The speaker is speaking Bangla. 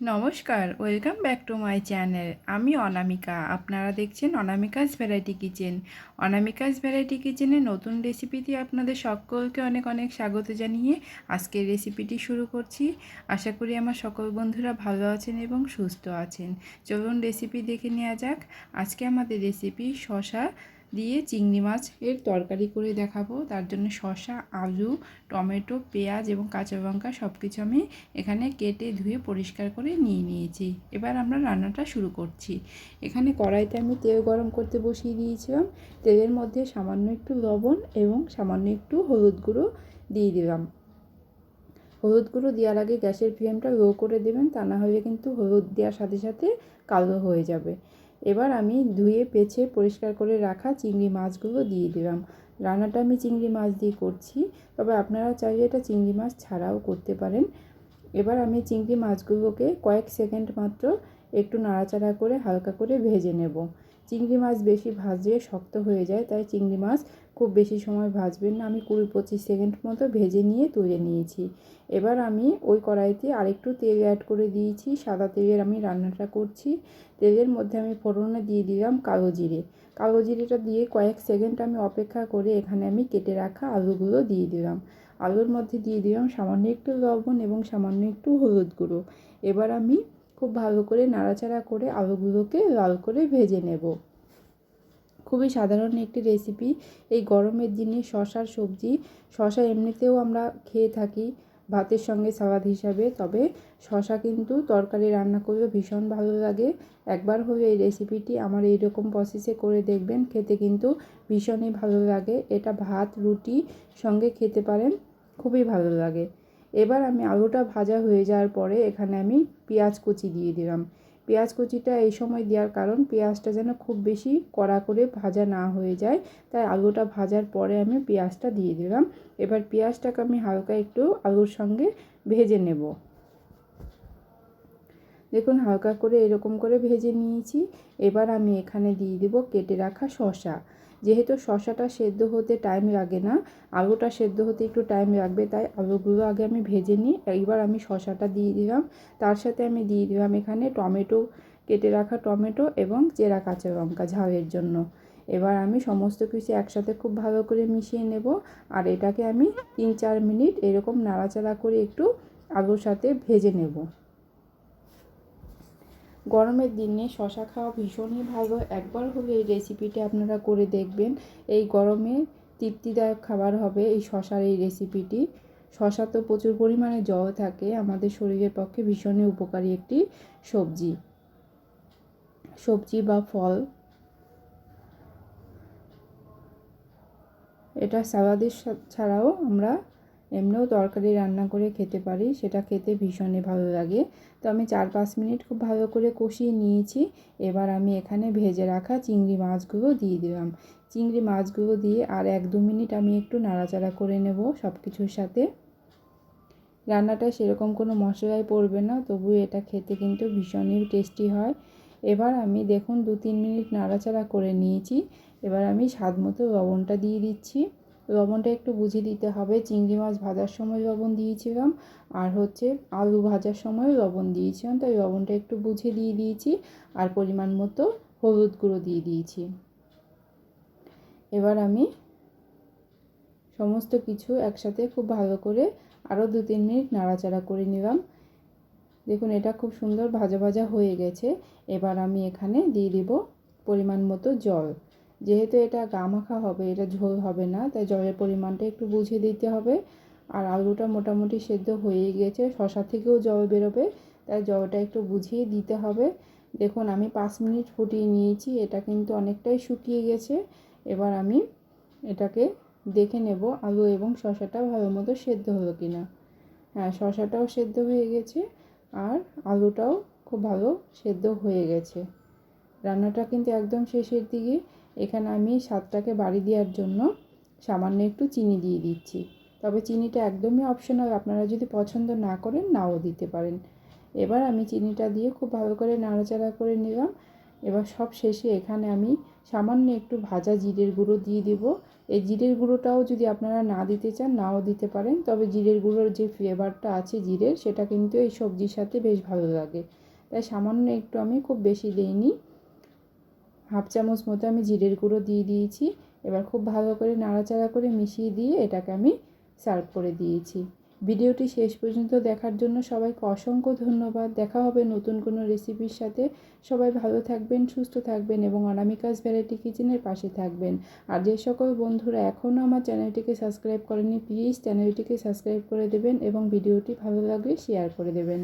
নমস্কার, welcome back to my channel. আমি অনামিকা, আপনারা দেখছেন Anamika's variety kitchen. Anamika's variety কিচেনের নতুন রেসিপিতে আপনাদের সকলকে অনেক অনেক স্বাগত জানিয়ে আজকের রেসিপিটি শুরু করছি। আশা করি আমার সকল বন্ধুরা ভালো আছেন এবং সুস্থ আছেন। চলুন রেসিপি দেখে নেওয়া যাক। আজকে আমাদের রেসিপি শসা দিয়ে চিংড়ি মাছের তরকারি করে দেখাবো। তার জন্য শসা, আলু, টমেটো, পেঁয়াজ এবং কাঁচা লঙ্কা সব কিছু আমি এখানে কেটে ধুয়ে পরিষ্কার করে নিয়ে নিয়েছি। এবার আমরা রান্নাটা শুরু করছি। এখানে কড়াইতে আমি তেল গরম করতে বসিয়ে দিয়েছিলাম। তেলের মধ্যে সামান্য একটু লবণ এবং সামান্য একটু হলুদ গুঁড়ো দিয়ে দিলাম। হলুদ গুঁড়ো দেওয়ার আগে গ্যাসের ফ্লেমটা লো করে দেবেন, তা না হলে কিন্তু হলুদ দেওয়ার সাথে সাথে কালো হয়ে যাবে। এবার আমি ধুয়ে পেছে পরিষ্কার করে রাখা চিংড়ি মাছগুলো দিয়ে দিলাম। রান্নাটা আমি চিংড়ি মাছ দিয়ে করছি, তবে আপনারা চাইলে এটা চিংড়ি মাছ ছাড়াও করতে পারেন। এবার আমি চিংড়ি মাছগুলোকে কয়েক সেকেন্ড মাত্র একটু নাড়াচাড়া করে হালকা করে ভেজে নেব। চিংড়ি মাছ বেশি ভাজলে শক্ত হয়ে যায়, তাই চিংড়ি মাছ খুব বেশি সময় ভাজবেন না। আমি 20-25 সেকেন্ড মতো ভেজে নিয়ে তুলে নিয়েছি। এবার আমি ওই কড়াইতে আরেকটু তেল অ্যাড করে দিয়েছি। সাদা তেলের আমি রান্নাটা করছি। তেলের মধ্যে আমি ফোড়নে দিয়ে দিলাম কালো জিরে। কালো জিরেটা দিয়ে কয়েক সেকেন্ড আমি অপেক্ষা করে এখানে আমি কেটে রাখা আলুগুলো দিয়ে দিলাম। আলুর মধ্যে দিয়ে দিলাম সামান্য একটু লবণ এবং সামান্য একটু হলুদ গুঁড়ো। এবার আমি খুব ভালো করে নাড়াচাড়া করে আলুগুলোকে লাল করে ভেজে নেব। খুবই সাধারণ একটি রেসিপি। এই গরমের দিনে শসার সবজি, শসা এমনিতেও আমরা খেয়ে থাকি ভাতের সঙ্গে সালাদ হিসাবে, তবে শসা কিন্তু তরকারি রান্না করলে ভীষণ ভালো লাগে। একবার হলে এই রেসিপিটি আমার এইরকম প্রসেসে করে দেখবেন, খেতে কিন্তু ভীষণই ভালো লাগে। এটা ভাত রুটি সঙ্গে খেতে পারেন, খুবই ভালো লাগে। এবার আমি আলুটা ভাজা হয়ে যাওয়ার পরে এখানে আমি পেঁয়াজ কুচি দিয়ে দিলাম। পেঁয়াজ কুচিটা এই সময় দেওয়ার কারণ পেঁয়াজটা যেন খুব বেশি কড়া করে ভাজা না হয়ে যায়, তাই আলুটা ভাজার পরে আমি পেঁয়াজটা দিয়ে দিলাম। এবার পেঁয়াজটাকে আমি হালকা একটু আলুর সঙ্গে ভেজে নেব। দেখুন হালকা করে এরকম করে ভেজে নিয়েছি। এবার আমি এখানে দিয়ে দেব কেটে রাখা শসা। যেহেতু শসাটা সেদ্ধ হতে টাইম লাগে না, আলুটা সেদ্ধ হতে একটু টাইম লাগবে, তাই আলুগুলো আগে আমি ভেজে নিই। এবার আমি শসাটা দিয়ে দিলাম। তার সাথে আমি দিয়ে দিলাম এখানে টমেটো, কেটে রাখা টমেটো এবং চেরা কাঁচা লঙ্কা ঝালের জন্য। এবার আমি সমস্ত কিছু একসাথে খুব ভালো করে মিশিয়ে নেব। আর এটাকে আমি 3-4 মিনিট এরকম নাড়াচাড়া করে একটু আলুর সাথে ভেজে নেব। গরমের দিনে শসা খাওয়া ভীষণই ভালো। একবার হলে এই রেসিপিটি আপনারা করে দেখবেন। এই গরমে তৃপ্তিদায়ক খাবার হবে এই শসার এই রেসিপিটি। শসা তো প্রচুর পরিমাণে জল থাকে, আমাদের শরীরের পক্ষে ভীষণই উপকারী একটি সবজি বা ফল। এটা সালাদের ছাড়াও আমরা এমনিও তরকারি রান্না করে খেতে পারি, সেটা খেতে ভীষণই ভালো লাগে। তো আমি 4-5 মিনিট খুব ভালো করে কষিয়ে নিয়েছি। এবার আমি এখানে ভেজে রাখা চিংড়ি মাছগুলো দিয়ে দিলাম। চিংড়ি মাছগুলো দিয়ে আর 1-2 মিনিট আমি একটু নাড়াচাড়া করে নেব সব কিছুর সাথে। রান্নাটা সেরকম কোনো মশলাই পড়বে না, তবু এটা খেতে কিন্তু ভীষণই টেস্টি হয়। এবার আমি দেখুন 2-3 মিনিট নাড়াচাড়া করে নিয়েছি। এবার আমি স্বাদ মতো লবণটা দিয়ে দিচ্ছি। লবণটা একটু বুঝে দিতে হবে। চিংড়ি মাছ ভাজার সময় লবণ দিয়েছিলাম, আর আলু ভাজার সময় লবণ দিয়েছিলাম, তাই লবণটা একটু বুঝে দিয়ে দিয়েছি। আর পরিমাণ মতো হলুদ গুঁড়ো দিয়ে দিয়েছি। এবার আমি সমস্ত কিছু একসাথে খুব ভালো করে আরও 2-3 মিনিট নাড়াচাড়া করে নিলাম। দেখুন এটা খুব সুন্দর ভাজা ভাজা হয়ে গেছে। এবার আমি এখানে দিয়ে দেব পরিমাণ মতো জল। যেহেতু এটা গা মাখা হবে, এটা ঝোল হবে না, তাই জলের পরিমাণটা একটু বুঝে দিতে হবে। আর আলুটা মোটামুটি সেদ্ধ হয়ে গেছে, শসা থেকেও জল বেরোবে, তাই জলটা একটু বুঝিয়ে দিতে হবে। দেখুন আমি 5 মিনিট ফুটিয়ে নিয়েছি, এটা কিন্তু অনেকটাই শুকিয়ে গেছে। এবার আমি এটাকে দেখে নেব আলু এবং শসাটা ভালো মতো সেদ্ধ হলো কিনা। হ্যাঁ, শসাটাও সেদ্ধ হয়ে গেছে আর আলুটাও খুব ভালো সেদ্ধ হয়ে গেছে। রান্নাটা কিন্তু একদম শেষের দিকে। এখানে আমি স্বাদটাকে বাড়ি দেওয়ার জন্য সামান্য একটু চিনি দিয়ে দিচ্ছি, তবে চিনিটা একদমই অপশনাল, আপনারা যদি পছন্দ না করেন নাও দিতে পারেন। এবার আমি চিনিটা দিয়ে খুব ভালো করে নাড়াচাড়া করে নিলাম। এবার সব শেষে এখানে আমি সামান্য একটু ভাজা জিরের গুঁড়ো দিয়ে দেবো। এই জিরের গুঁড়োটাও যদি আপনারা না দিতে চান নাও দিতে পারেন, তবে জিরের গুঁড়োর যে ফ্লেভারটা আছে জিরের, সেটা কিন্তু এই সবজির সাথে বেশ ভালো লাগে। তাই সামান্য একটু, আমি খুব বেশি দিইনি, হাফ চামচ মতো আমি জিরের গুঁড়ো দিয়ে দিয়েছি। এবার খুব ভালো করে নাড়াচাড়া করে মিশিয়ে দিয়ে এটাকে আমি সার্ভ করে দিয়েছি। ভিডিওটি শেষ পর্যন্ত দেখার জন্য সবাইকে অসংখ্য ধন্যবাদ। দেখা হবে নতুন কোনো রেসিপির সাথে। সবাই ভালো থাকবেন, সুস্থ থাকবেন এবং অনামিকাস ভ্যারাইটি কিচেনের পাশে থাকবেন। আর যে সকল বন্ধুরা এখনও আমার চ্যানেলটিকে সাবস্ক্রাইব করেনি, প্লিজ চ্যানেলটিকে সাবস্ক্রাইব করে দেবেন এবং ভিডিওটি ভালো লাগলে শেয়ার করে দেবেন।